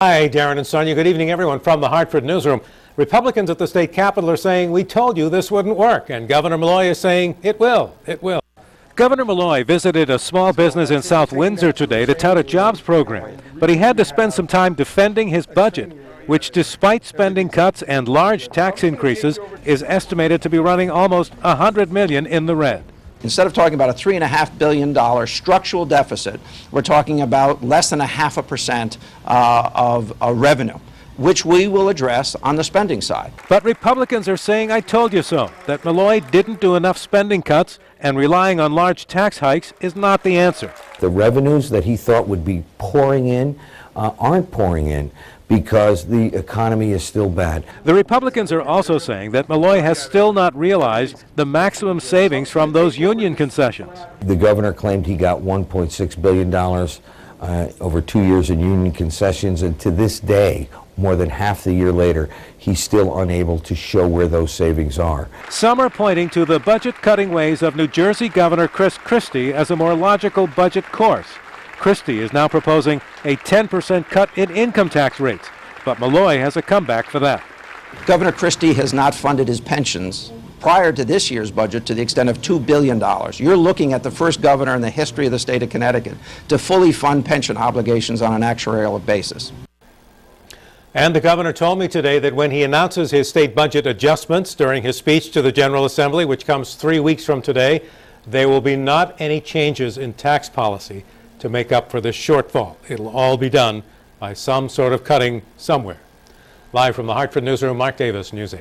Hi, Darren and Sonia. Good evening, everyone, from the Hartford newsroom. Republicans at the state capitol are saying, we told you this wouldn't work. And Governor Malloy is saying, it will. It will. Governor Malloy visited a small business in South Windsor today to tout a jobs program. But he had to spend some time defending his budget, which, despite spending cuts and large tax increases, is estimated to be running almost $100 million in the red. Instead of talking about a $3.5 billion structural deficit, we're talking about less than 0.5% of revenue, which we will address on the spending side. But Republicans are saying, I told you so, that Malloy didn't do enough spending cuts, and relying on large tax hikes is not the answer. The revenues that he thought would be pouring in aren't pouring in because the economy is still bad. The Republicans are also saying that Malloy has still not realized the maximum savings from those union concessions. The governor claimed he got $1.6 billion over 2 years in union concessions, and to this day, more than half the year later, he's still unable to show where those savings are. Some are pointing to the budget-cutting ways of New Jersey Governor Chris Christie as a more logical budget course. Christie is now proposing a 10% cut in income tax rates, but Malloy has a comeback for that. Governor Christie has not funded his pensions prior to this year's budget to the extent of $2 billion. You're looking at the first governor in the history of the state of Connecticut to fully fund pension obligations on an actuarial basis. And the governor told me today that when he announces his state budget adjustments during his speech to the General Assembly, which comes 3 weeks from today, there will be not any changes in tax policy to make up for this shortfall. It'll all be done by some sort of cutting somewhere. Live from the Hartford newsroom, Mark Davis, News 8.